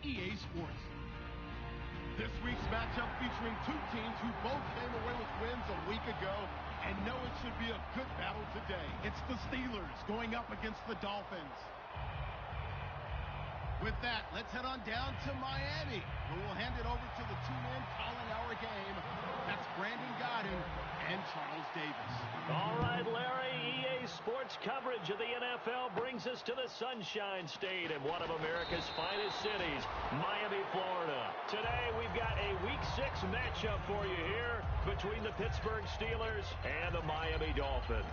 EA Sports. This week's matchup featuring two teams who both came away with wins a week ago and know it should be a good battle today. It's the Steelers going up against the Dolphins. With that, let's head on down to Miami, where we'll hand it over to the two men calling our game. That's Brandon Godden and Charles Davis. All right, Larry, EA Sports coverage of the NFL brings us to the Sunshine State in one of America's finest cities, Miami, Florida. Today, we've got a Week 6 matchup for you here between the Pittsburgh Steelers and the Miami Dolphins.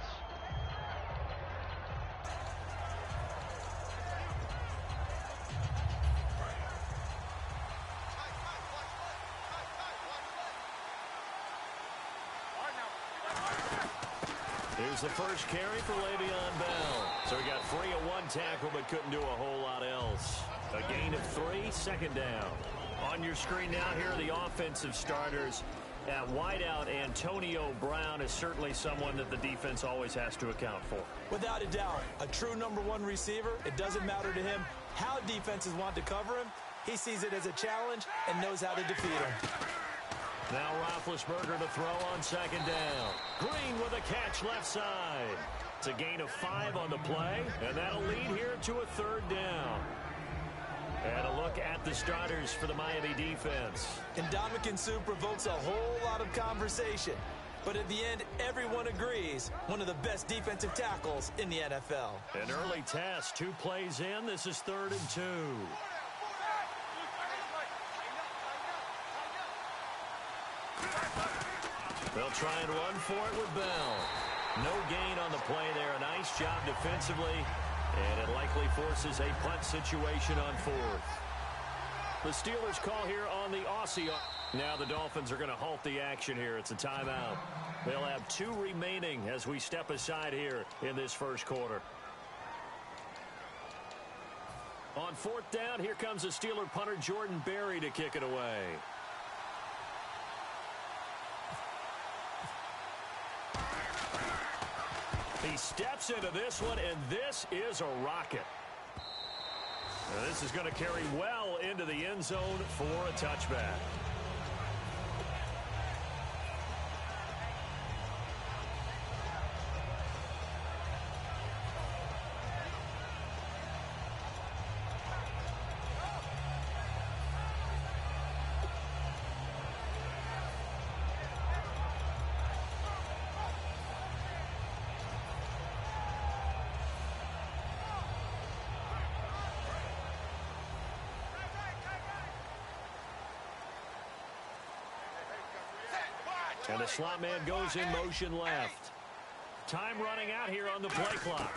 Here's the first carry for Le'Veon Bell. So he got free of one tackle but couldn't do a whole lot else. A gain of 3, second down. On your screen now, here are the offensive starters. At wideout, Antonio Brown is certainly someone that the defense always has to account for. Without a doubt, a true #1 receiver. It doesn't matter to him how defenses want to cover him. He sees it as a challenge and knows how to defeat him. Now Roethlisberger to throw on second down. Green with a catch left side. It's a gain of 5 on the play, and that'll lead here to a third down. And a look at the starters for the Miami defense. Ndamukong Suh provokes a whole lot of conversation. But at the end, everyone agrees, one of the best defensive tackles in the NFL. An early test, 2 plays in. This is 3rd and 2. They'll try and run for it with Bell. No gain on the play there. A nice job defensively. And it likely forces a punt situation on 4th. The Steelers call here on the Aussie. Now the Dolphins are going to halt the action here. It's a timeout. They'll have 2 remaining as we step aside here in this first quarter. On 4th down, here comes the Steeler punter Jordan Berry to kick it away. He steps into this one, and this is a rocket. Now, this is going to carry well into the end zone for a touchback. And the slot man goes in motion left. Time running out here on the play clock.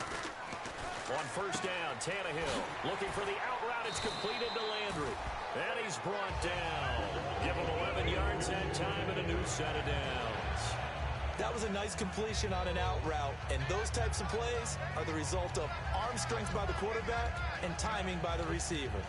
On 1st down, Tannehill looking for the out route. It's completed to Landry. And he's brought down. Give him 11 yards that time and a new set of downs. That was a nice completion on an out route. And those types of plays are the result of arm strength by the quarterback and timing by the receiver.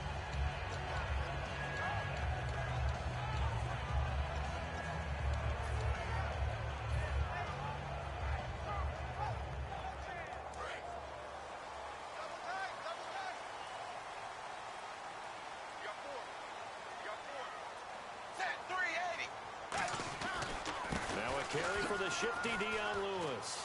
Carry for the shifty Dion Lewis.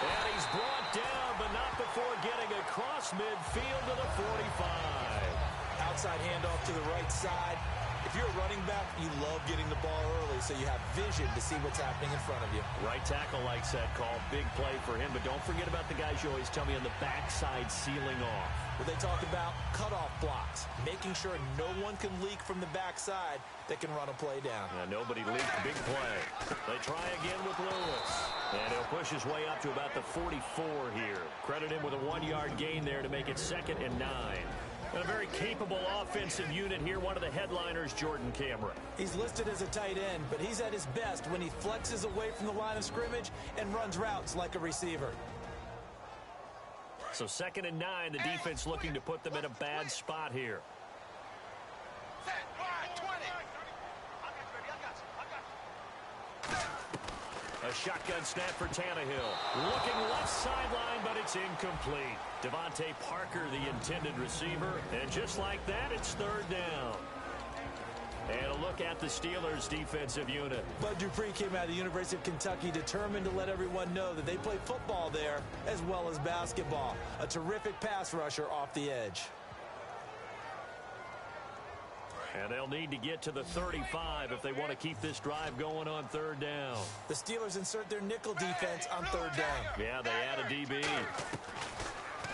And he's brought down, but not before getting across midfield to the 45. Outside handoff to the right side. If you're a running back, you love getting the ball early so you have vision to see what's happening in front of you. Right tackle likes that call. Big play for him, but don't forget about the guys you always tell me on the backside sealing off. Well, they talk about cutoff blocks, making sure no one can leak from the backside that can run a play down. Nobody leaked. Big play. They try again with Lewis. And he'll push his way up to about the 44 here. Credit him with a 1-yard gain there to make it 2nd and 9. And a very capable offensive unit here. One of the headliners, Jordan Cameron. He's listed as a tight end, but he's at his best when he flexes away from the line of scrimmage and runs routes like a receiver. So 2nd and 9, the defense looking to put them in a bad spot here. A shotgun snap for Tannehill. Looking left sideline, but it's incomplete. Devontae Parker, the intended receiver. And just like that, it's third down. And a look at the Steelers' defensive unit. Bud Dupree came out of the University of Kentucky determined to let everyone know that they play football there as well as basketball. A terrific pass rusher off the edge. And they'll need to get to the 35 if they want to keep this drive going on third down. The Steelers insert their nickel defense on third down. Yeah, they add a DB.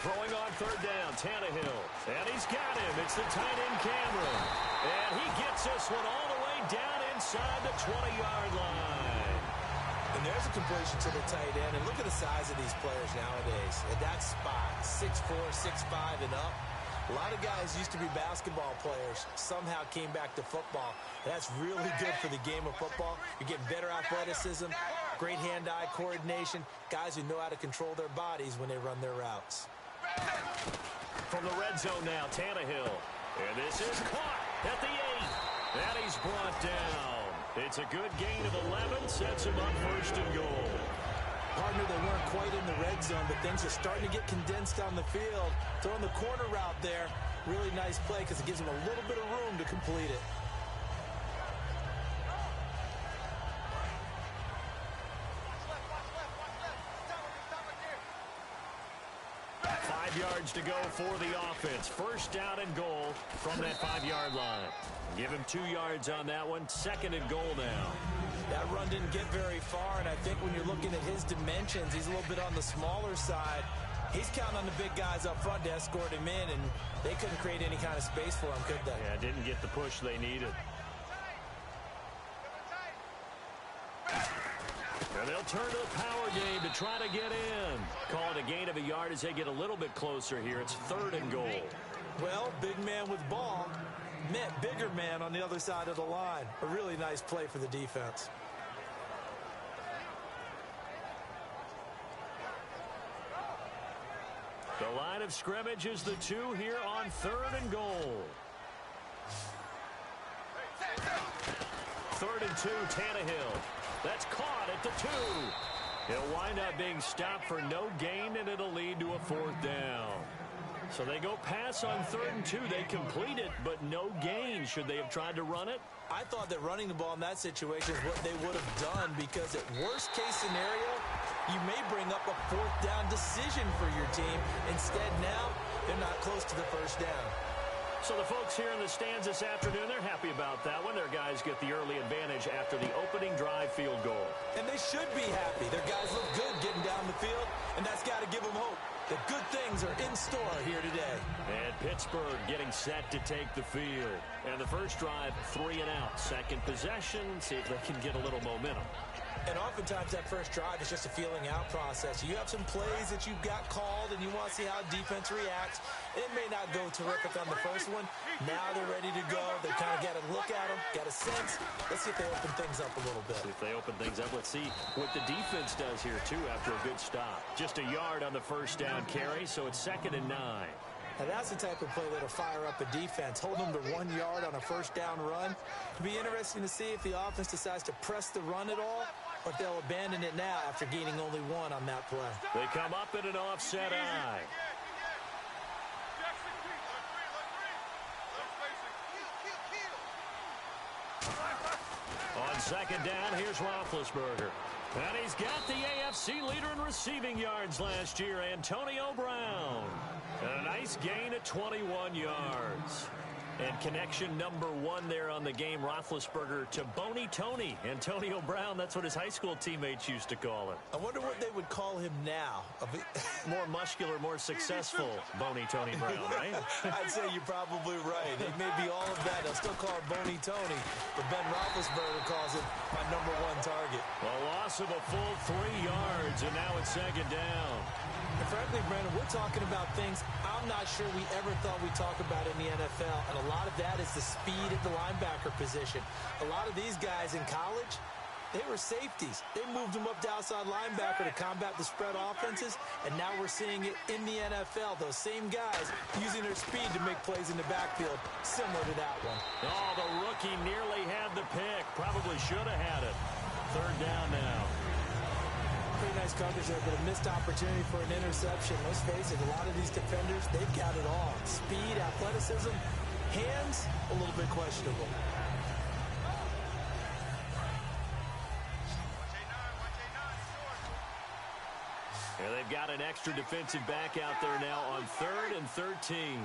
Throwing on third down, Tannehill. And he's got him. It's the tight end, Cameron. And he gets this one all the way down inside the 20-yard line. And there's a completion to the tight end. And look at the size of these players nowadays. At that spot, 6'4", 6'5", and up. A lot of guys used to be basketball players, somehow came back to football. That's really good for the game of football. You're getting better athleticism, great hand-eye coordination, guys who know how to control their bodies when they run their routes. From the red zone now, Tannehill. And this is caught at the 8. And he's brought down. It's a good gain of 11, sets him up first and goal. Partner, they weren't quite in the red zone, but things are starting to get condensed on the field. Throwing the corner route there, really nice play because it gives him a little bit of room to complete it. Yards to go for the offense. First down and goal from that 5-yard line. Give him 2 yards on that one. Second and goal now. That run didn't get very far, and I think when you're looking at his dimensions, he's a little bit on the smaller side. He's counting on the big guys up front to escort him in, and they couldn't create any kind of space for him, could they? Yeah, didn't get the push they needed. And they'll turn to the power game to try to get in. Call it a gain of a yard as they get a little bit closer here. It's third and goal. Well, big man with ball met bigger man on the other side of the line. A really nice play for the defense. The line of scrimmage is the 2 here on third and goal. Third and 2, Tannehill. That's caught at the 2. He'll wind up being stopped for no gain, and it'll lead to a fourth down. So they go pass on third and 2. They complete it, but no gain. Should they have tried to run it? I thought that running the ball in that situation is what they would have done, because at worst case scenario, you may bring up a fourth down decision for your team. Instead, now, they're not close to the first down. So the folks here in the stands this afternoon, they're happy about that one. Their guys get the early advantage after the opening drive field goal. And they should be happy. Their guys look good getting down the field, and that's got to give them hope that good things are in store here today. And Pittsburgh getting set to take the field. And the first drive, 3 and out. Second possession, see if they can get a little momentum. And oftentimes that first drive is just a feeling out process. You have some plays that you've got called and you want to see how defense reacts. It may not go terrific on the first one. Now they're ready to go. They kind of got to look at them, got a sense. Let's see if they open things up a little bit. See if they open things up. Let's see what the defense does here, too, after a good stop. Just a yard on the first down carry, so it's 2nd and 9. Now that's the type of play that'll fire up a defense. Hold them to 1 yard on a first down run. It'll be interesting to see if the offense decides to press the run at all, or if they'll abandon it now after gaining only 1 on that play. They come up in an offset eye. On second down, here's Roethlisberger. And he's got the AFC leader in receiving yards last year, Antonio Brown. And a nice gain of 21 yards. And connection number 1 there on the game, Roethlisberger to Boney Tony. Antonio Brown, that's what his high school teammates used to call him. I wonder what they would call him now. More muscular, more successful Boney Tony Brown, right? I'd say you're probably right. It may be all of that. They'll still call him Boney Tony, but Ben Roethlisberger calls it my number 1 target. A loss of a full 3 yards, and now it's second down. And frankly, Brandon, we're talking about things I'm not sure we ever thought we'd talk about in the NFL, and a lot of that is the speed at the linebacker position. A lot of these guys in college, they were safeties. They moved them up to outside linebacker to combat the spread offenses, and now we're seeing it in the NFL. Those same guys using their speed to make plays in the backfield, similar to that one. Oh, the rookie nearly had the pick. Probably should have had it. Third down now. Pretty nice coverage there, but a missed opportunity for an interception. Let's face it, a lot of these defenders, they've got it all. Speed, athleticism, hands, a little bit questionable. Yeah, they've got an extra defensive back out there now on 3rd and 13.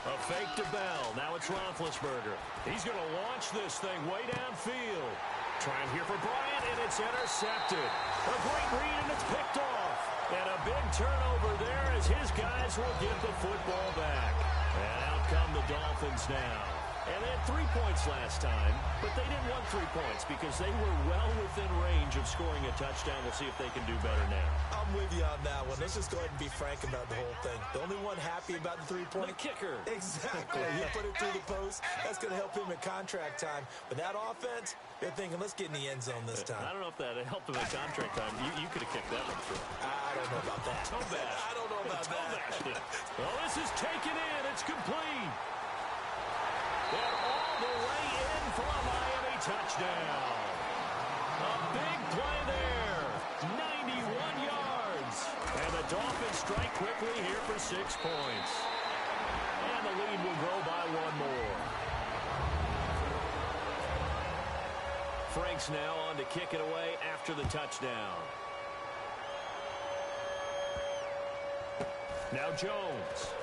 A fake to Bell. Now it's Roethlisberger. He's going to launch this thing way downfield. Trying here for Bryant, and it's intercepted. A great read, and it's picked off. And a big turnover there as his guys will get the football back. And out come the Dolphins now. And they had 3 points last time, but they didn't want 3 points because they were well within range of scoring a touchdown. We'll see if they can do better now. I'm with you on that one. Let's just go ahead and be frank about the whole thing. The only one happy about the 3-point. The kicker. Exactly. He put it through the post. That's going to help him at contract time. But that offense, they're thinking, let's get in the end zone this time. I don't know if that helped him at contract time. You could have kicked that one through. I don't know about that. I don't know about that. Well, this is taken in. It's complete. And all the way in for a Miami touchdown. A big play there. 91 yards. And the Dolphins strike quickly here for 6 points. And the lead will grow by 1 more. Franks now on to kick it away after the touchdown. Now Jones.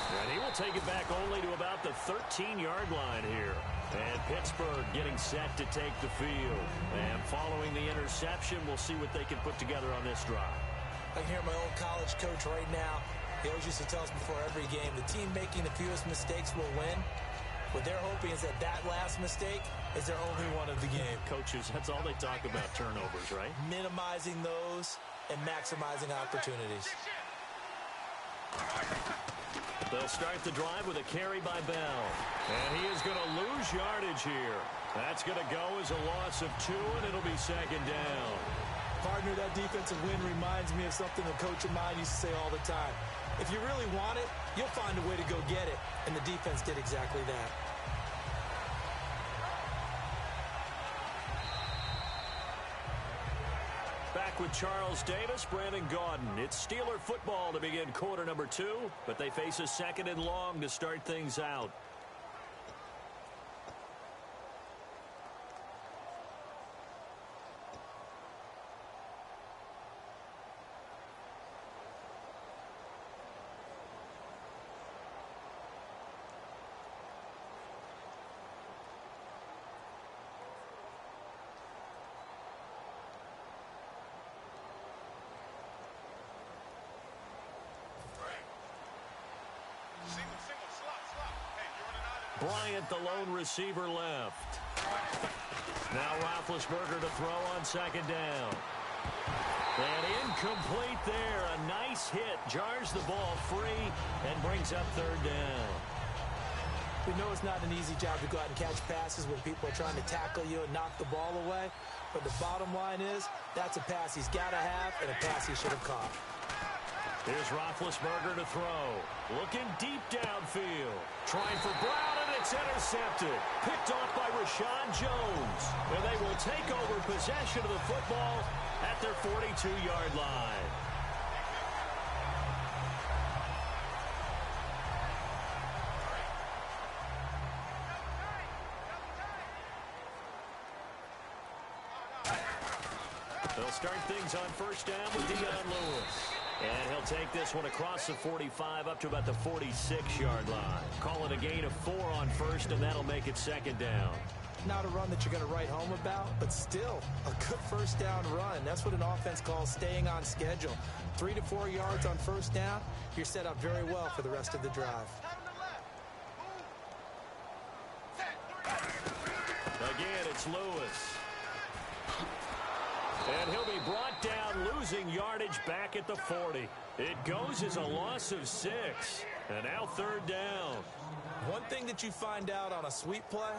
And he will take it back only to about the 13-yard line here. And Pittsburgh getting set to take the field. And following the interception, we'll see what they can put together on this drive. I can hear my old college coach right now. He always used to tell us before every game, the team making the fewest mistakes will win. What they're hoping is that last mistake is their only one of the game. Coaches, that's all they talk about, turnovers, right? Minimizing those and maximizing opportunities. They'll start the drive with a carry by Bell. And he is going to lose yardage here. That's going to go as a loss of 2, and it'll be 2nd down. Partner, that defensive win reminds me of something a coach of mine used to say all the time. If you really want it, you'll find a way to go get it. And the defense did exactly that. Back with Charles Davis, Brandon Gaudin. It's Steeler football to begin quarter number 2, but they face a 2nd and long to start things out. Bryant, the lone receiver, left. Now Roethlisberger to throw on 2nd down. And incomplete there. A nice hit. Jars the ball free and brings up 3rd down. We know it's not an easy job to go out and catch passes when people are trying to tackle you and knock the ball away. But the bottom line is, that's a pass he's got to have and a pass he should have caught. Here's Roethlisberger to throw. Looking deep downfield. Trying for Brown, and it's intercepted. Picked off by Rashawn Jones. And they will take over possession of the football at their 42-yard line. They'll start things on 1st down with Dion Lewis. And he'll take this one across the 45 up to about the 46-yard line. Call it a gain of 4 on 1st, and that'll make it 2nd down. Not a run that you're going to write home about, but still a good 1st down run. That's what an offense calls staying on schedule. 3 to 4 yards on 1st down, you're set up very well for the rest of the drive. Again, it's Lewis. And he'll be brought down, losing yardage back at the 40. It goes as a loss of 6. And now 3rd down. One thing that you find out on a sweep play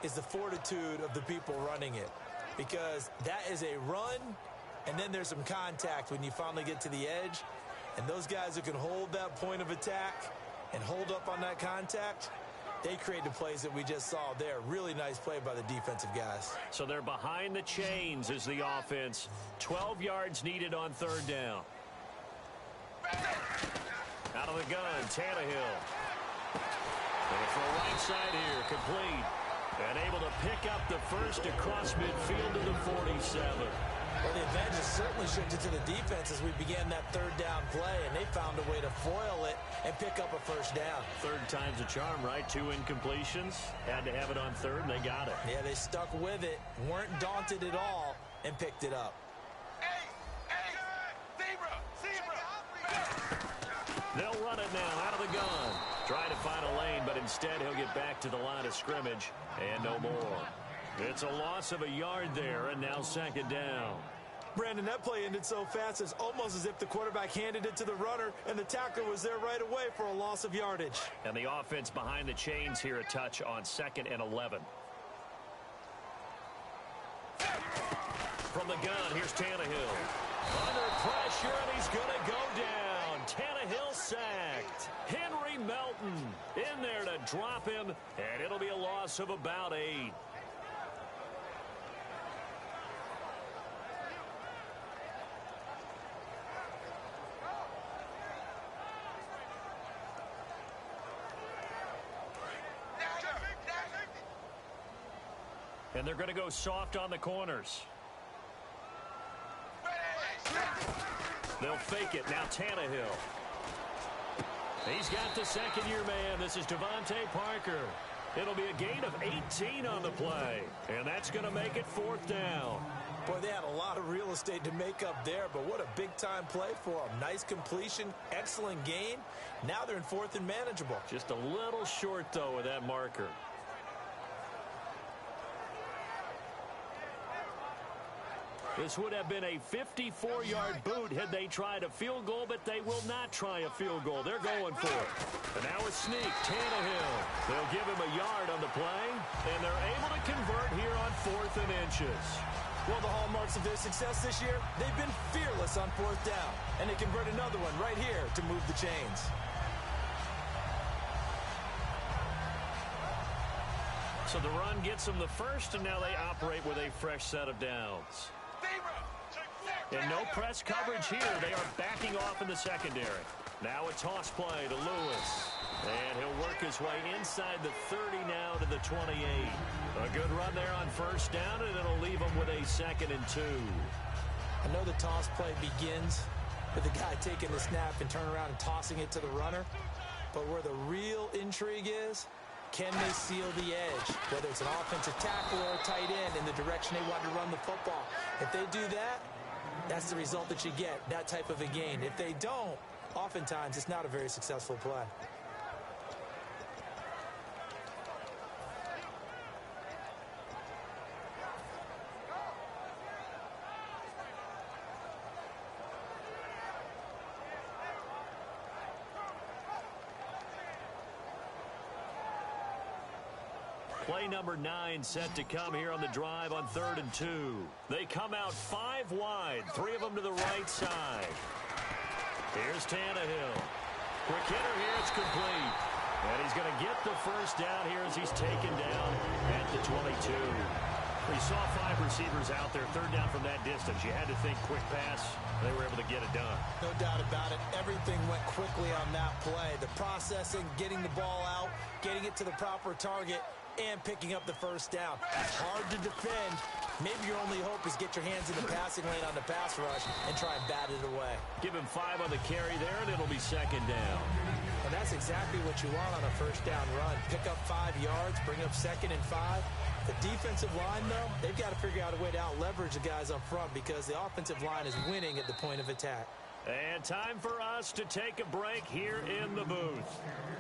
is the fortitude of the people running it. Because that is a run, and then there's some contact when you finally get to the edge. And those guys who can hold that point of attack and hold up on that contact, they created plays that we just saw there. Really nice play by the defensive guys. So they're behind the chains as the offense. 12 yards needed on third down. Out of the gun, Tannehill. Going for a right side here, complete. And able to pick up the first across midfield to the 47. Well, the advantage certainly shifted to the defense as we began that third down play, and they found a way to foil it and pick up a first down. Third time's a charm, right? 2 incompletions. Had to have it on third, and they got it. Yeah, they stuck with it, weren't daunted at all, and picked it up. They'll run it now out of the gun. Trying to find a lane, but instead he'll get back to the line of scrimmage, and no more. It's a loss of a yard there, and now second down. Brandon, that play ended so fast, it's almost as if the quarterback handed it to the runner, and the tackler was there right away for a loss of yardage. And the offense behind the chains here, a touch on 2nd and 11. From the gun, here's Tannehill. Under pressure, and he's going to go down. Tannehill sacked. Henry Melton in there to drop him, and it'll be a loss of about 8. And they're going to go soft on the corners. They'll fake it. Now Tannehill. He's got the second-year man. This is Devontae Parker. It'll be a gain of 18 on the play. And that's going to make it 4th down. Boy, they had a lot of real estate to make up there, but what a big-time play for them. Nice completion, excellent gain. Now they're in 4th and manageable. Just a little short, though, with that marker. This would have been a 54-yard boot had they tried a field goal, but they will not try a field goal. They're going for it. And now a sneak, Tannehill. They'll give him a yard on the play, and they're able to convert here on 4th and inches. Well, the hallmarks of their success this year, they've been fearless on 4th down, and they convert another one right here to move the chains. So the run gets them the first, and now they operate with a fresh set of downs. And no press coverage here. They are backing off in the secondary. Now a toss play to Lewis. And he'll work his way inside the 30 now to the 28. A good run there on first down, and it'll leave him with a 2nd and 2. I know the toss play begins with the guy taking the snap and turning around and tossing it to the runner. But where the real intrigue is, can they seal the edge, whether it's an offensive tackle or a tight end in the direction they want to run the football? If they do that, that's the result that you get, that type of a gain. If they don't, oftentimes it's not a very successful play. Play number 9 set to come here on the drive on 3rd and 2. They come out 5 wide, 3 of them to the right side. Here's Tannehill. Quick hitter here, it's complete. And he's going to get the first down here as he's taken down at the 22. We saw 5 receivers out there, 3rd down from that distance. You had to think quick pass. They were able to get it done. No doubt about it. Everything went quickly on that play. The processing, getting the ball out, getting it to the proper target, and picking up the first down. Hard to defend. Maybe your only hope is get your hands in the passing lane on the pass rush and try and bat it away. Give him 5 on the carry there, and it'll be 2nd down. And that's exactly what you want on a first down run. Pick up 5 yards, bring up 2nd and 5. The defensive line, though, they've got to figure out a way to out-leverage the guys up front because the offensive line is winning at the point of attack. And time for us to take a break here in the booth.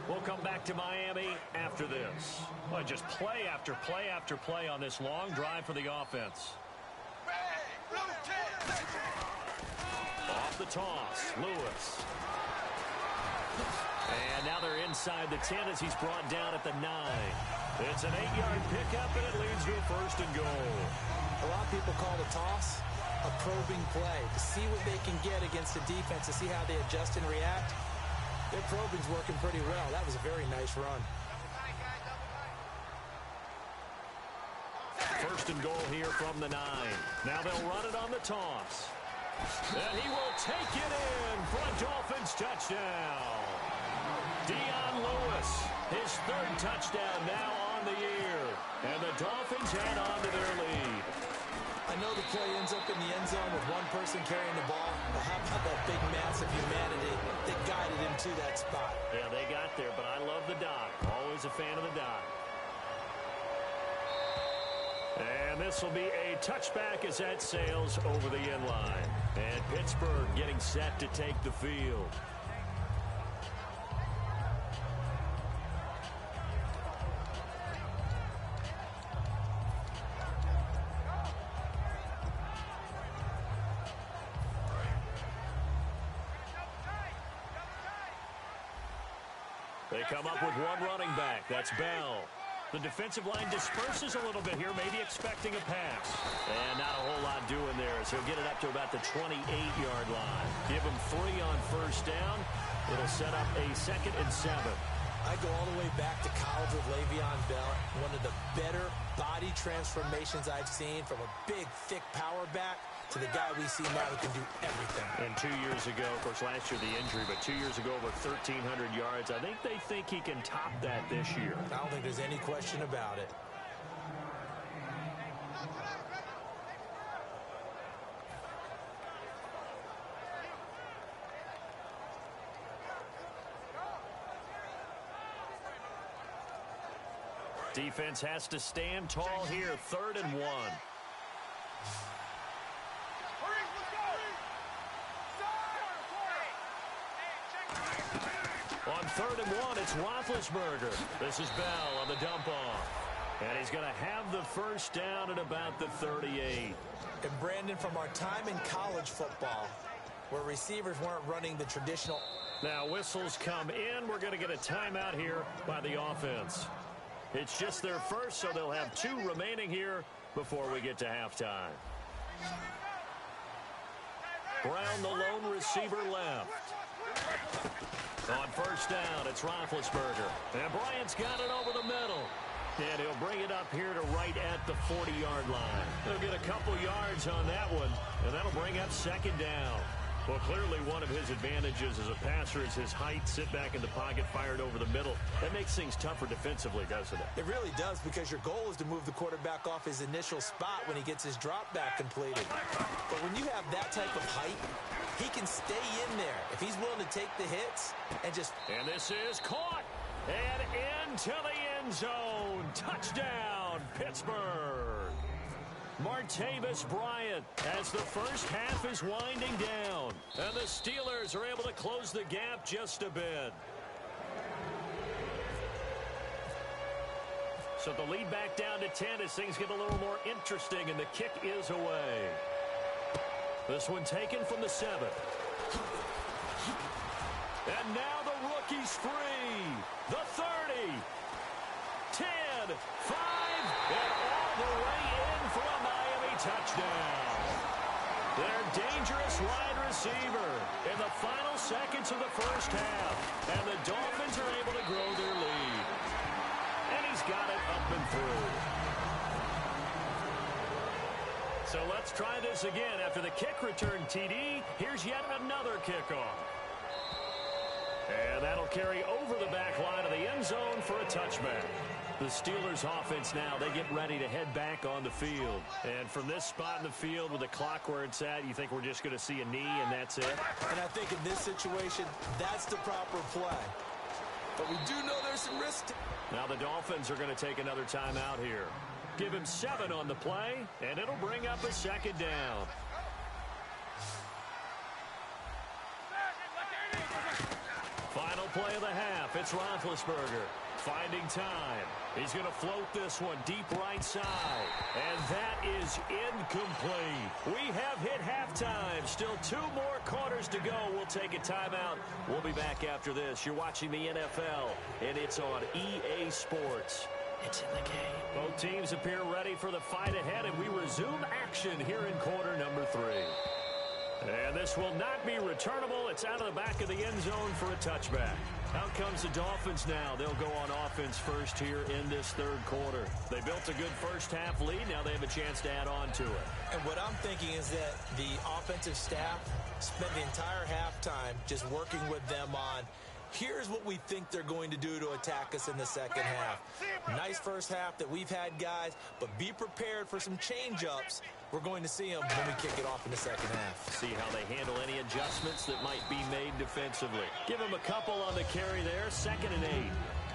We'll come back to Miami after this. Well, just play after play after play on this long drive for the offense. Off the toss, Lewis. And now they're inside the 10 as he's brought down at the 9. It's an 8-yard pickup, and it leads to a 1st and goal. A lot of people call the toss a probing play to see what they can get against the defense, to see how they adjust and react. Their probing's working pretty well. That was a very nice run. First and goal here from the 9. Now they'll run it on the toss. And he will take it in for a Dolphins touchdown. Dion Lewis, his 3rd touchdown now on the year. And the Dolphins head on to their lead. I know the play ends up in the end zone with one person carrying the ball, but how about that big mass of humanity that guided him to that spot? Yeah, they got there, but I love the dive. Always a fan of the dive. And this will be a touchback as that sails over the end line. And Pittsburgh getting set to take the field. They come up with one running back. That's Bell. The defensive line disperses a little bit here, maybe expecting a pass. And not a whole lot doing there, so he'll get it up to about the 28-yard line. Give him 3 on first down. It'll set up a 2nd and 7. I go all the way back to college with Le'Veon Bell. One of the better body transformations I've seen, from a big, thick power back to the guy we see now who can do everything. And 2 years ago, of course, last year the injury, but 2 years ago over 1,300 yards. I think they think he can top that this year. I don't think there's any question about it. Defense has to stand tall here, 3rd and 1. On 3rd and 1, it's Roethlisberger. This is Bell on the dump off. And he's going to have the first down at about the 38. And Brandon, from our time in college football, where receivers weren't running the traditional. Now whistles come in. We're going to get a timeout here by the offense. It's just their first, so they'll have 2 remaining here before we get to halftime. Brown, the lone receiver, left. On first down, it's Roethlisberger. And Bryant's got it over the middle. And he'll bring it up here to right at the 40-yard line. They'll get a couple yards on that one, and that'll bring up 2nd down. Well, clearly one of his advantages as a passer is his height. Sit back in the pocket, fired over the middle. That makes things tougher defensively, doesn't it? It really does, because your goal is to move the quarterback off his initial spot when he gets his drop back completed. But when you have that type of height, he can stay in there if he's willing to take the hits and just... And this is caught and into the end zone. Touchdown, Pittsburgh. Martavis Bryant as the first half is winding down. And the Steelers are able to close the gap just a bit. So the lead back down to 10 as things get a little more interesting, and the kick is away. This one taken from the 7. And now the rookie's free. The 30. 10. 5. And all the way in for a Miami touchdown. Their dangerous wide receiver in the final seconds of the first half. And the Dolphins are able to grow their lead. And he's got it up and through. So let's try this again. After the kick return TD, here's yet another kickoff. And that'll carry over the back line of the end zone for a touchback. The Steelers offense now, they get ready to head back on the field. And from this spot in the field with the clock where it's at, you think we're just going to see a knee and that's it? And I think in this situation, that's the proper play. But we do know there's some risk. Now the Dolphins are going to take another timeout here. Give him 7 on the play, and it'll bring up a 2nd down. Final play of the half. It's Roethlisberger finding time. He's going to float this one deep right side. And that is incomplete. We have hit halftime. Still 2 more quarters to go. We'll take a timeout. We'll be back after this. You're watching the NFL, and it's on EA Sports. It's in the game. Both teams appear ready for the fight ahead, and we resume action here in quarter number 3. And this will not be returnable. It's out of the back of the end zone for a touchback. Out comes the Dolphins now. They'll go on offense first here in this third quarter. They built a good first-half lead. Now they have a chance to add on to it. And what I'm thinking is that the offensive staff spent the entire halftime just working with them on, here's what we think they're going to do to attack us in the second half. Nice first half that we've had, guys, but be prepared for some change-ups. We're going to see them when we kick it off in the second half. See how they handle any adjustments that might be made defensively. Give them a couple on the carry there, 2nd and 8.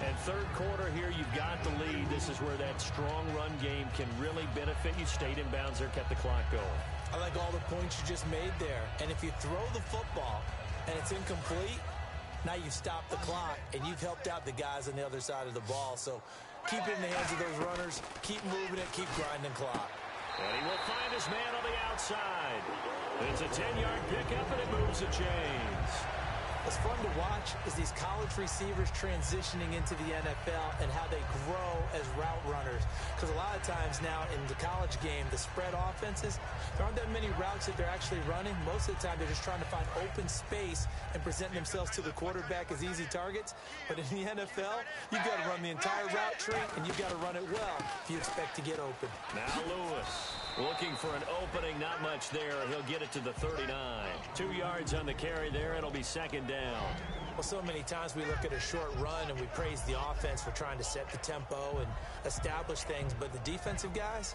And third quarter here, you've got the lead. This is where that strong run game can really benefit you. Stayed in bounds there, kept the clock going. I like all the points you just made there. And if you throw the football and it's incomplete, now you've stopped the clock and you've helped out the guys on the other side of the ball. So keep it in the hands of those runners. Keep moving it. Keep grinding clock. And he will find his man on the outside. It's a 10-yard pickup, and it moves the chains. What's fun to watch is these college receivers transitioning into the NFL and how they grow as route runners. Because a lot of times now in the college game, the spread offenses, there aren't that many routes that they're actually running. Most of the time, they're just trying to find open space and present themselves to the quarterback as easy targets. But in the NFL, you've got to run the entire route tree, and you've got to run it well if you expect to get open. Now Lewis looking for an opening, not much there. He'll get it to the 39. 2 yards on the carry there. It'll be second down. Well, so many times we look at a short run and we praise the offense for trying to set the tempo and establish things, but the defensive guys,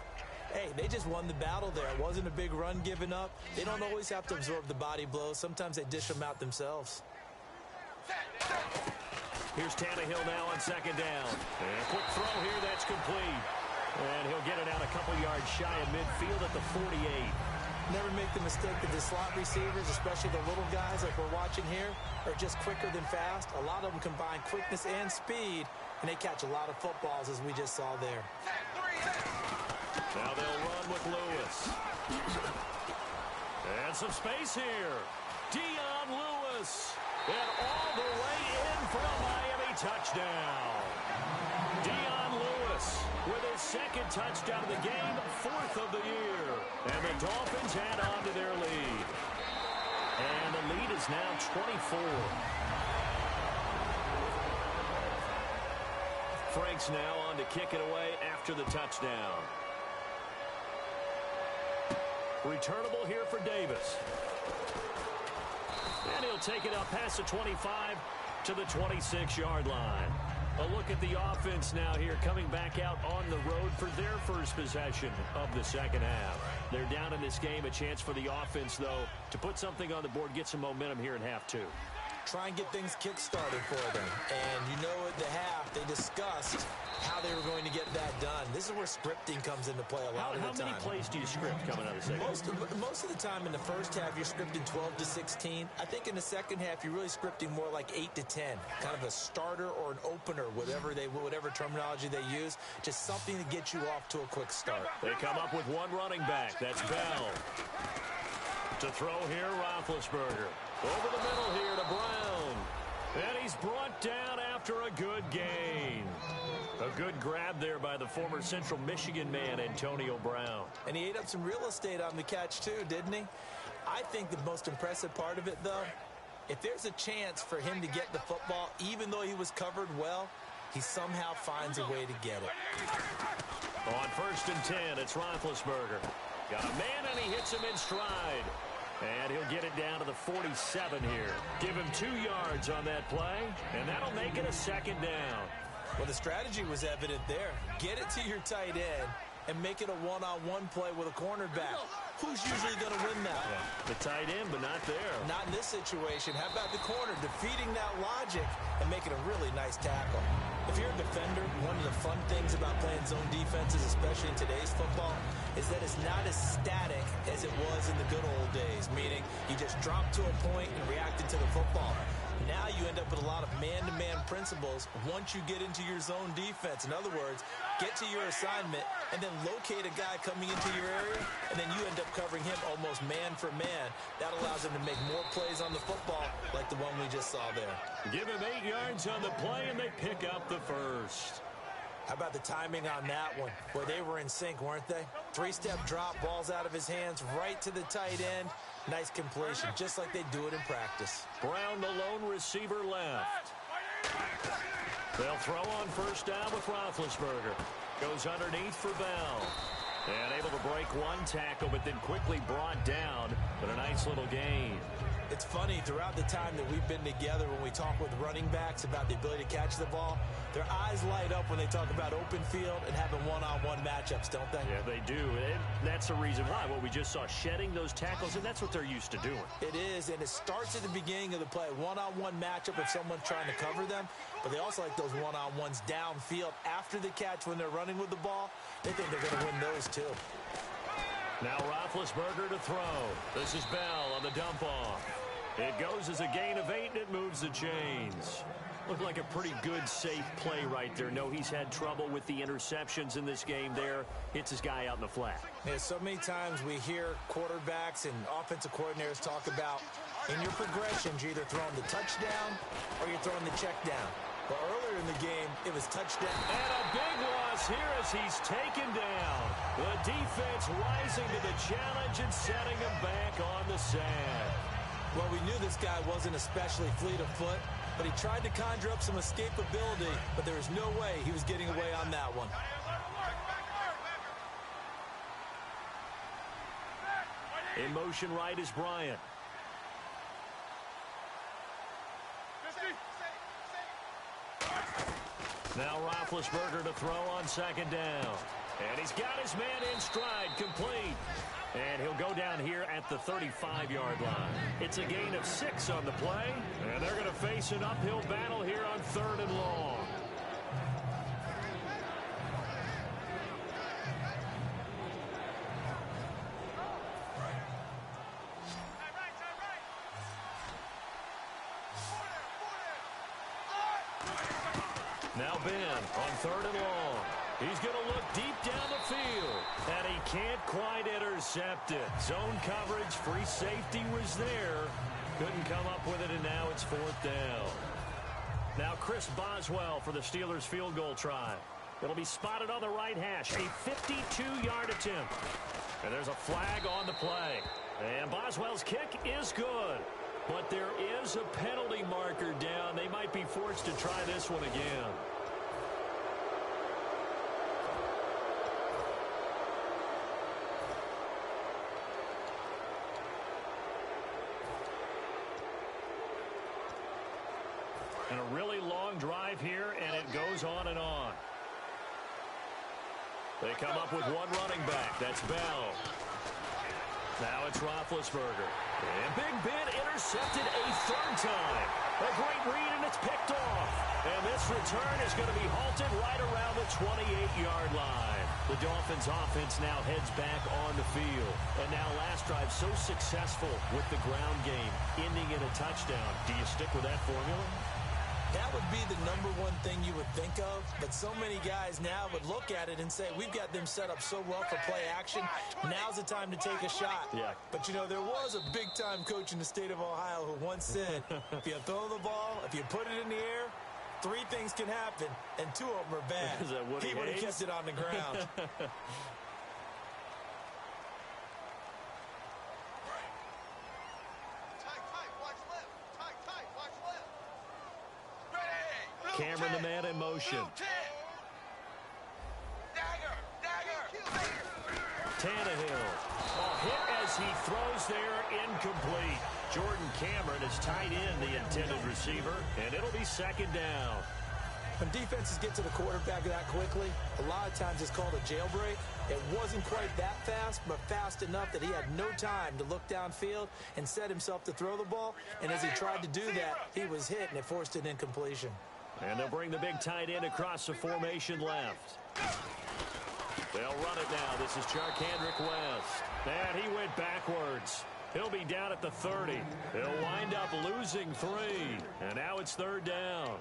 hey, they just won the battle there. It wasn't a big run given up. They don't always have to absorb the body blows. Sometimes they dish them out themselves. Here's Tannehill now on second down. And a quick throw here, that's complete. And he'll get it out a couple yards shy of midfield at the 48. Never make the mistake that the slot receivers, especially the little guys like we're watching here, are just quicker than fast. A lot of them combine quickness and speed, and they catch a lot of footballs, as we just saw there. Now they'll run with Lewis. And some space here. Dion Lewis. And all the way in for a Miami touchdown. Dion Lewis with his second touchdown of the game, 4th of the year. And the Dolphins add on to their lead. And the lead is now 24. Frank's now on to kick it away after the touchdown. Returnable here for Davis. And he'll take it up past the 25 to the 26-yard line. A look at the offense now here, coming back out on the road for their first possession of the second half. They're down in this game. A chance for the offense, though, to put something on the board, get some momentum here in half two. Try and get things kick-started for them. And you know at the half, they discussed how they were going to get that done. This is where scripting comes into play a lot of the time. How many plays do you script coming out of the second half? Most of the time in the first half, you're scripting 12 to 16. I think in the second half, you're really scripting more like 8 to 10. Kind of a starter or an opener, whatever terminology they use. Just something to get you off to a quick start. They come up with one running back. That's Bell. To throw here, Roethlisberger. Over the middle here to Brown. And he's brought down after a good gain. A good grab there by the former Central Michigan man, Antonio Brown. And he ate up some real estate on the catch, too, didn't he? I think the most impressive part of it, though, if there's a chance for him to get the football, even though he was covered well, he somehow finds a way to get it. On 1st and 10, it's Roethlisberger. Got a man, and he hits him in stride. And he'll get it down to the 47 here. Give him 2 yards on that play, and that'll make it a second down. Well, the strategy was evident there. Get it to your tight end and make it a one-on-one play with a cornerback. Who's usually going to win that one? The tight end, but not there. Not in this situation. How about the corner defeating that logic and making a really nice tackle? If you're a defender, one of the fun things about playing zone defenses, especially in today's football, is that it's not as static as it was in the good old days, meaning you just drop to a point and reacted to the football. Now you end up with a lot of man-to-man principles once you get into your zone defense. In other words, get to your assignment and then locate a guy coming into your area, and then you end up covering him almost man for man. That allows him to make more plays on the football like the one we just saw there. Give him 8 yards on the play, and they pick up the first. How about the timing on that one? Boy, they were in sync, weren't they? 3-step drop, balls out of his hands, right to the tight end. Nice completion, just like they do it in practice. Brown, the lone receiver left. They'll throw on first down with Roethlisberger. Goes underneath for Bell. And able to break one tackle, but then quickly brought down. But a nice little gain. It's funny, throughout the time that we've been together, when we talk with running backs about the ability to catch the ball, their eyes light up when they talk about open field and having one-on-one matchups, don't they? Yeah, they do. And that's the reason why. What we just saw, shedding those tackles, and that's what they're used to doing. It is, and it starts at the beginning of the play. One-on-one matchup if someone's trying to cover them, but they also like those one-on-ones downfield after the catch when they're running with the ball. They think they're going to win those too. Now Roethlisberger to throw. This is Bell on the dump off. It goes as a gain of 8, and it moves the chains. Looked like a pretty good, safe play right there. No, he's had trouble with the interceptions in this game there. Hits his guy out in the flat. Yeah, so many times we hear quarterbacks and offensive coordinators talk about in your progressions, you're either throwing the touchdown or you're throwing the check down. But earlier in the game, it was touchdown. And a big loss here as he's taken down. The defense rising to the challenge and setting him back on the sand. Well, we knew this guy wasn't especially fleet of foot, but he tried to conjure up some escapability, but there was no way he was getting away on that one. In motion right is Bryant. Now Roethlisberger to throw on second down. And he's got his man in stride, complete. And he'll go down here at the 35-yard line. It's a gain of 6 on the play. And they're going to face an uphill battle here on 3rd and long. Now Ben on 3rd and long. He's going to look deep down the field, and he can't quite intercept it. Zone coverage, free safety was there. Couldn't come up with it, and now it's 4th down. Now Chris Boswell for the Steelers field goal try. It'll be spotted on the right hash, a 52-yard attempt. And there's a flag on the play. And Boswell's kick is good. But there is a penalty marker down. They might be forced to try this one again. And a really long drive here, and it goes on and on. They come up with one running back. That's Bell. Now it's Roethlisberger. And Big Ben intercepted a 3rd time. A great read, and it's picked off. And this return is going to be halted right around the 28-yard line. The Dolphins offense now heads back on the field. And now last drive so successful with the ground game, ending in a touchdown. Do you stick with that formula? That would be the #1 thing you would think of, but so many guys now would look at it and say, we've got them set up so well for play action, now's the time to take a shot. Yeah. But, you know, there was a big-time coach in the state of Ohio who once said, if you throw the ball, if you put it in the air, 3 things can happen, and 2 of them are bad. Is that Woody He would have Hayes? kept it on the ground. Cameron the man in motion. Tannehill. A hit as he throws there, incomplete. Jordan Cameron has tied in the intended receiver, and it'll be 2nd down. When defenses get to the quarterback that quickly, a lot of times it's called a jailbreak. It wasn't quite that fast, but fast enough that he had no time to look downfield and set himself to throw the ball. And as he tried to do that, he was hit, and it forced an incompletion. And they'll bring the big tight end across the formation left. They'll run it now. This is Charkandrick West. And he went backwards. He'll be down at the 30. They'll wind up losing 3. And now it's 3rd down.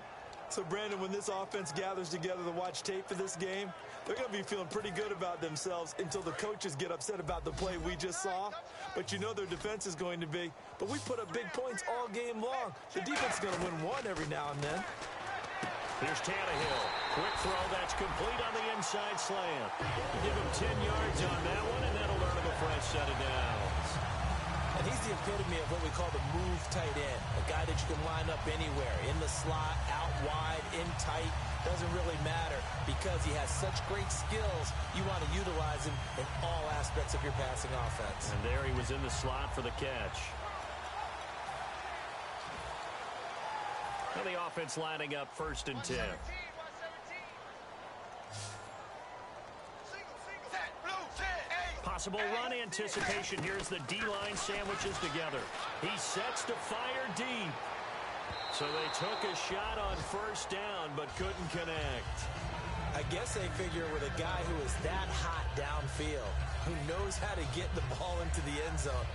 So, Brandon, when this offense gathers together to watch tape for this game, they're going to be feeling pretty good about themselves until the coaches get upset about the play we just saw. But you know their defense is going to be. But we put up big points all game long. The defense is going to win one every now and then. Here's Tannehill. Quick throw that's complete on the inside slant. Give him 10 yards on that one, and that'll earn him a fresh set of downs. And he's the epitome of what we call the move tight end, a guy that you can line up anywhere, in the slot, out wide, in tight. Doesn't really matter because he has such great skills. You want to utilize him in all aspects of your passing offense. And there he was in the slot for the catch. Now the offense lining up 1st and 10. Possible run anticipation. Here's the D-line sandwiches together. He sets to fire deep. So they took a shot on 1st down, but couldn't connect. I guess they figure with a guy who is that hot downfield, who knows how to get the ball into the end zone,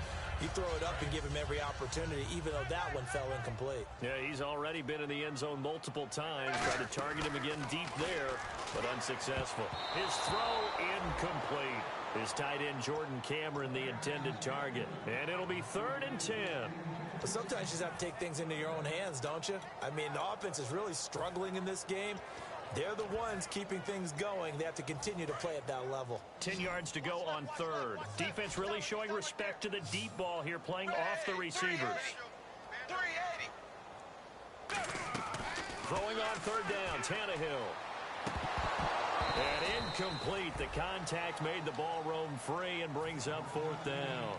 you throw it up and give him every opportunity, even though that one fell incomplete. Yeah, he's already been in the end zone multiple times. Tried to target him again deep there, but unsuccessful. His throw incomplete. His tight end, Jordan Cameron, the intended target. And it'll be 3rd and 10. But sometimes you just have to take things into your own hands, don't you? I mean, the offense is really struggling in this game. They're the ones keeping things going. They have to continue to play at that level. 10 yards to go on 3rd. Defense really showing respect to the deep ball here, playing off the receivers. Throwing on 3rd down, Tannehill. And incomplete. The contact made the ball roam free and brings up 4th down.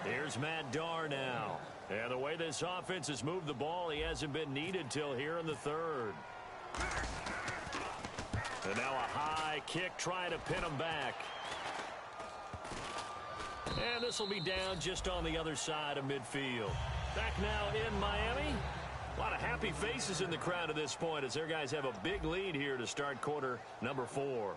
Here's Matt Darr now. And the way this offense has moved the ball, he hasn't been needed till here in the 3rd. And now a high kick trying to pin him back. And this will be down just on the other side of midfield. Back now in Miami. A lot of happy faces in the crowd at this point as their guys have a big lead here to start quarter number 4.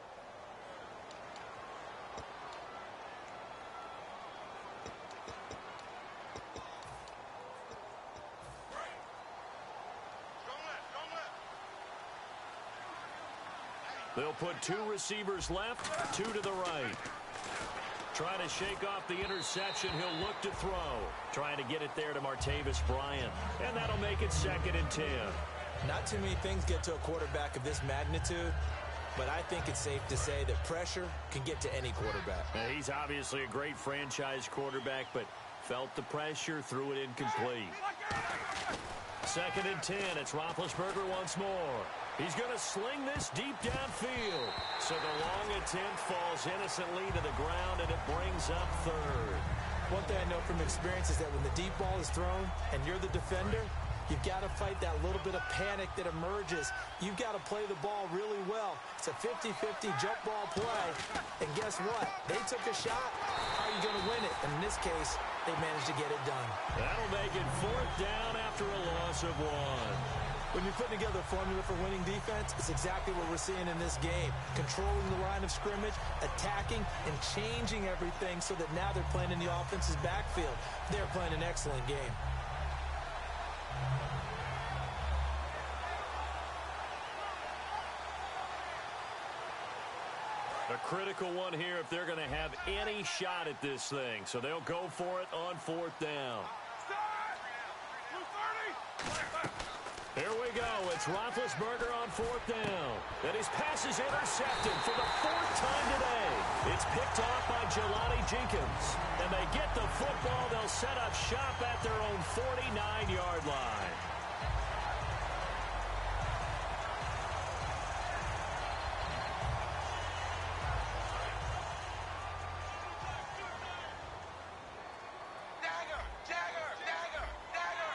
They'll put 2 receivers left, 2 to the right. Trying to shake off the interception. He'll look to throw. Trying to get it there to Martavis Bryant. And that'll make it 2nd and 10. Not too many things get to a quarterback of this magnitude, but I think it's safe to say that pressure can get to any quarterback. Now, he's obviously a great franchise quarterback, but felt the pressure, threw it incomplete. 2nd and 10. It's Roethlisberger once more. He's going to sling this deep downfield. So the long attempt falls innocently to the ground, and it brings up 3rd. One thing I know from experience is that when the deep ball is thrown and you're the defender, you've got to fight that little bit of panic that emerges. You've got to play the ball really well. It's a 50-50 jump ball play. And guess what? They took a shot. How are you going to win it? And in this case, they managed to get it done. That'll make it 4th down after a loss of 1. When you're putting together a formula for winning defense, it's exactly what we're seeing in this game. Controlling the line of scrimmage, attacking, and changing everything so that now they're playing in the offense's backfield. They're playing an excellent game. A critical one here if they're going to have any shot at this thing. So they'll go for it on 4th down. Here we go. It's Roethlisberger on 4th down. And his pass is intercepted for the 4th time today. It's picked off by Jelani Jenkins. And they get the football. They'll set up shop at their own 49-yard line.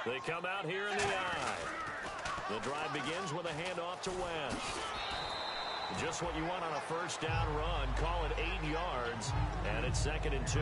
They come out here in the eye. The drive begins with a handoff to West. Just what you want on a 1st down run. Call it 8 yards, and it's 2nd and 2.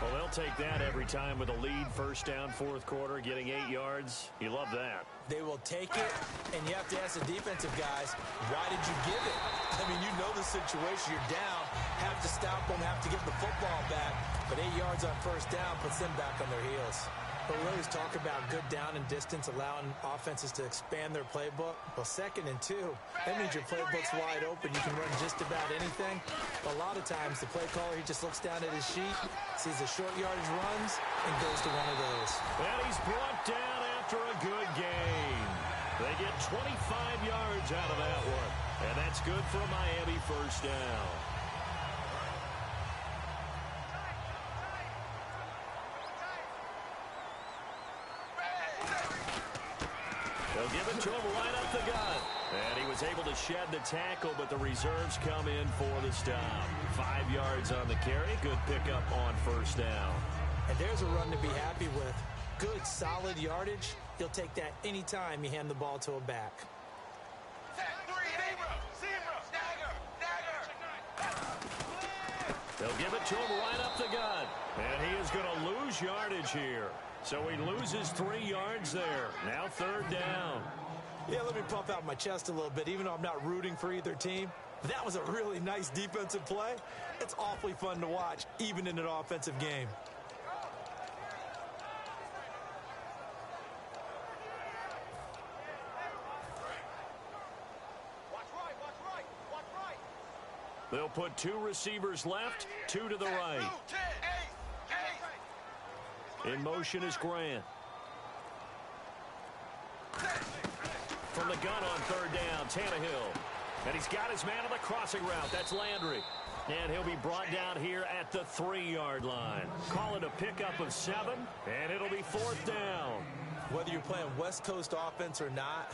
Well, they'll take that every time with a lead. 1st down, 4th quarter, getting 8 yards. You love that. They will take it, and you have to ask the defensive guys, why did you give it? I mean, you know the situation. You're down, have to stop them, have to get the football back. But 8 yards on 1st down puts them back on their heels. But we always talk about good down and distance, allowing offenses to expand their playbook. Well, 2nd and 2, that means your playbook's wide open. You can run just about anything. But a lot of times, the play caller, he just looks down at his sheet, sees the short yardage runs, and goes to one of those. And he's brought down after a good game. They get 25 yards out of that one. And that's good for a Miami 1st down. They'll give it to him right up the gut. And he was able to shed the tackle, but the reserves come in for the stop. 5 yards on the carry. Good pickup on first down. And there's a run to be happy with. Good, solid yardage. He'll take that anytime you hand the ball to a back. They'll give it to him right up the gut. And he is going to lose yardage here. So he loses 3 yards there. Now 3rd down. Yeah, let me puff out my chest a little bit, even though I'm not rooting for either team. That was a really nice defensive play. It's awfully fun to watch, even in an offensive game. They'll put 2 receivers left, 2 to the right. In motion is Grant. From the gun on 3rd down, Tannehill. And he's got his man on the crossing route. That's Landry. And he'll be brought down here at the 3-yard line. Call it a pickup of 7, and it'll be 4th down. Whether you're playing West Coast offense or not,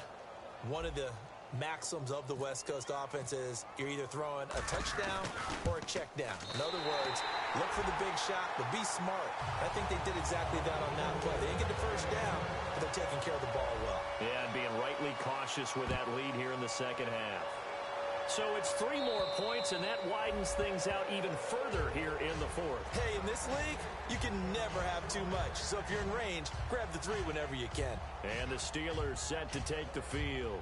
one of the maxims of the West Coast offense is you're either throwing a touchdown or a check down. In other words, look for the big shot, but be smart. I think they did exactly that on that play. They didn't get the first down, but they're taking care of the ball well. Yeah, and being rightly cautious with that lead here in the second half. So it's 3 more points, and that widens things out even further here in the 4th. Hey, in this league, you can never have too much. So if you're in range, grab the 3 whenever you can. And the Steelers set to take the field.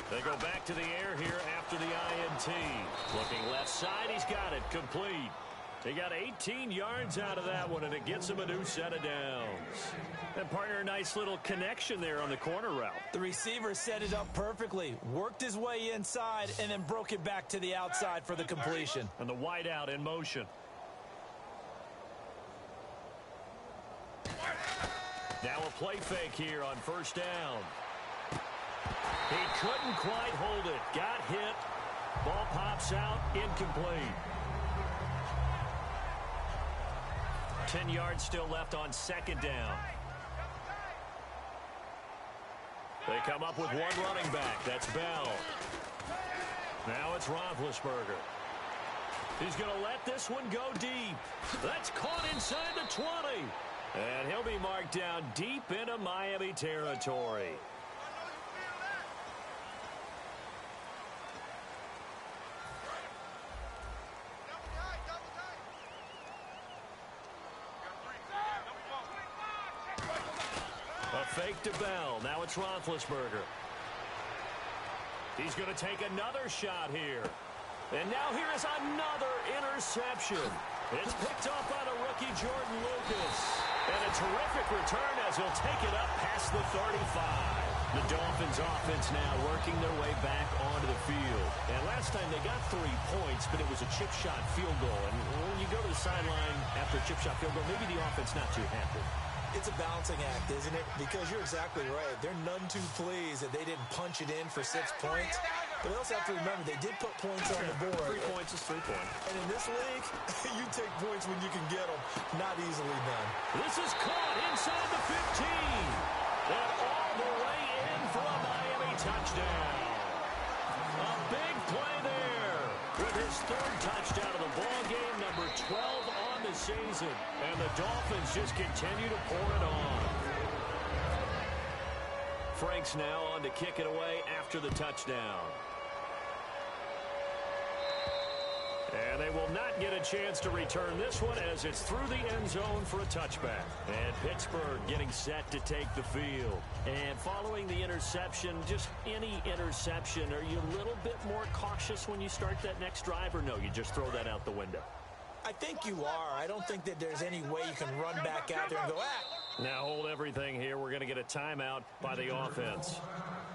They go back to the air here after the INT. Looking left side, he's got it complete. They got 18 yards out of that one, and it gets him a new set of downs. And partner, a nice little connection there on the corner route. The receiver set it up perfectly, worked his way inside, and then broke it back to the outside for the completion. And the wideout in motion. Now a play fake here on 1st down. He couldn't quite hold it. Got hit. Ball pops out. Incomplete. 10 yards still left on 2nd down. They come up with 1 running back. That's Bell. Now it's Roethlisberger. He's going to let this one go deep. That's caught inside the 20. And he'll be marked down deep into Miami territory. Fake to Bell. Now it's Roethlisberger. He's going to take another shot here. And now here is another interception. It's picked up by the rookie Jordan Lucas. And a terrific return as he'll take it up past the 35. The Dolphins offense now working their way back onto the field. And last time they got 3 points, but it was a chip shot field goal. And when you go to the sideline after a chip shot field goal, maybe the offense not too happy. It's a balancing act, isn't it? Because you're exactly right. They're none too pleased that they didn't punch it in for 6 points. But they also have to remember they did put points on the board. 3 points is 3 points. And in this league, you take points when you can get them. Not easily done. This is caught inside the 15. And all the way in for a Miami touchdown. A big play there with his 3rd touchdown of the ball game, number 12 on the season. And the Dolphins just continue to pour it on. Frank's now on to kick it away after the touchdown. And they will not get a chance to return this one as it's through the end zone for a touchback. And Pittsburgh getting set to take the field. And following the interception, just any interception, are you a little bit more cautious when you start that next drive, or no, you just throw that out the window? I think you are. I don't think that there's any way you can run back out there and go, Now hold everything here. We're going to get a timeout by the offense.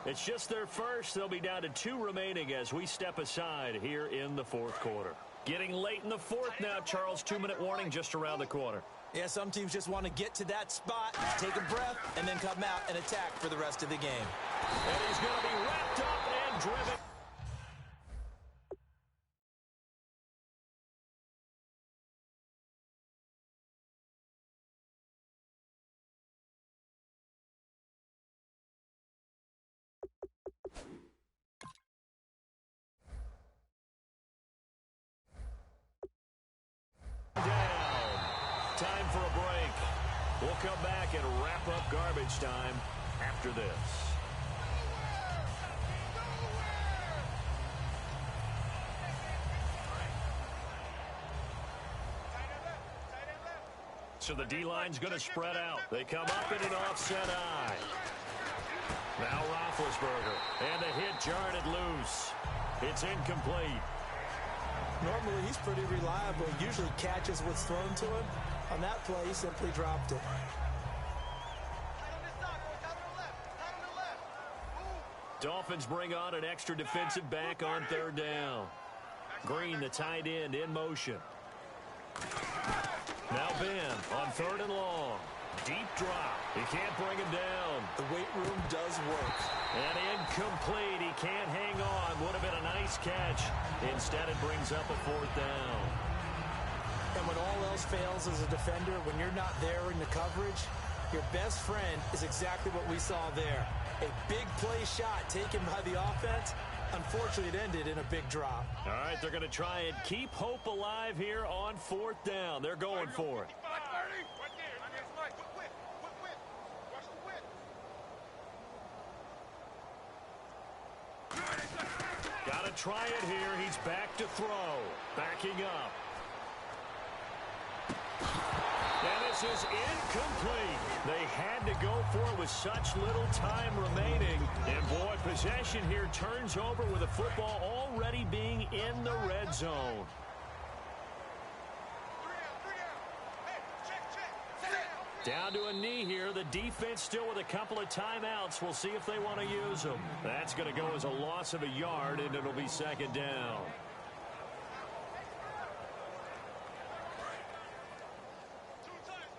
It's just their first. They'll be down to 2 remaining as we step aside here in the 4th quarter. Getting late in the 4th now, Charles. 2-minute warning just around the corner. Yeah, some teams just want to get to that spot, take a breath, and then come out and attack for the rest of the game. And he's going to be wrapped up and driven. Time for a break. We'll come back and wrap up garbage time after this. So the D-line's going to spread out. They come up in an offset eye. Now Roethlisberger. And the hit jarred it loose. It's incomplete. Normally, he's pretty reliable. Usually catches what's thrown to him. On that play, he simply dropped it. Dolphins bring on an extra defensive back on third down. Green, the tight end, in motion. Now Ben on third and long. Deep drop. He can't bring him down. The weight room does work. And incomplete. He can't hang on. Would have been a nice catch. Instead, it brings up a fourth down. And when all else fails as a defender, when you're not there in the coverage, your best friend is exactly what we saw there. A big play shot taken by the offense. Unfortunately, it ended in a big drop. All right, they're going to try and keep hope alive here on fourth down. They're going for it. Got to try it here. He's back to throw. Backing up. And this is incomplete. They had to go for it with such little time remaining. And, boy, possession here turns over with the football already being in the red zone. Down to a knee here. The defense still with a couple of timeouts. We'll see if they want to use them. That's going to go as a loss of a yard, and it'll be second down.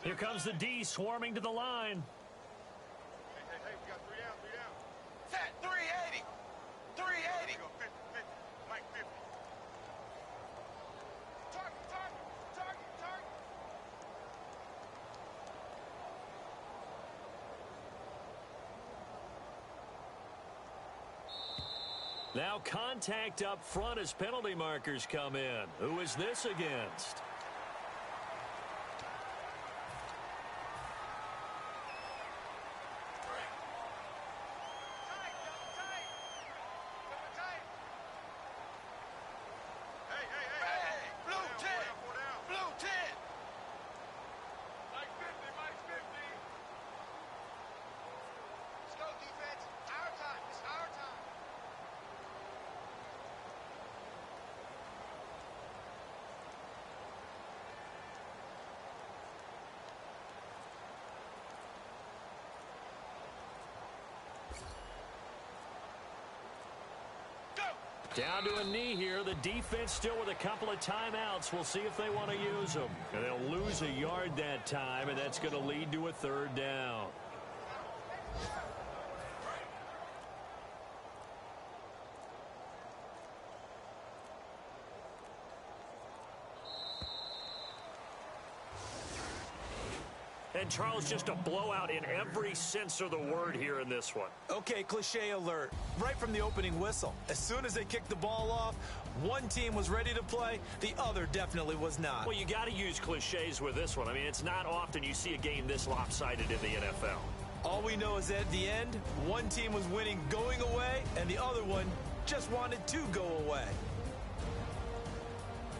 Here comes the D swarming to the line. Hey, we got 3 down, 3 down. Set 380. 380. Go 50, 50. Mike 50. Target, target, target, target. Now contact up front as penalty markers come in. Who is this against? Down to a knee here. The defense still with a couple of timeouts. We'll see if they want to use them. And they'll lose a yard that time, and that's going to lead to a third down. And, Charles, just a blowout in every sense of the word here in this one. Okay, cliche alert. Right from the opening whistle. As soon as they kicked the ball off, one team was ready to play, the other definitely was not. Well, you got to use cliches with this one. I mean, it's not often you see a game this lopsided in the NFL. All we know is that at the end, one team was winning going away, and the other one just wanted to go away.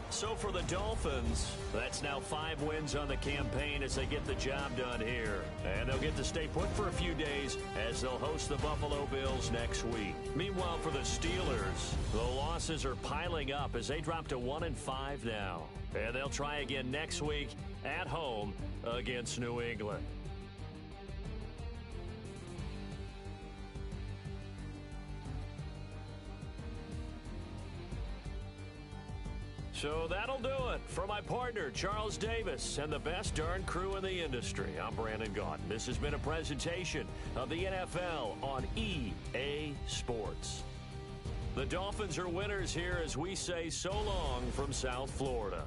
So for the Dolphins, that's now 5 wins on the campaign as they get the job done here. And they'll get to stay put for a few days as they'll host the Buffalo Bills next week. Meanwhile, for the Steelers, the losses are piling up as they drop to 1-5 now. And they'll try again next week at home against New England. So that'll do it. For my partner, Charles Davis, and the best darn crew in the industry, I'm Brandon Gaudin. This has been a presentation of the NFL on EA Sports. The Dolphins are winners here as we say so long from South Florida.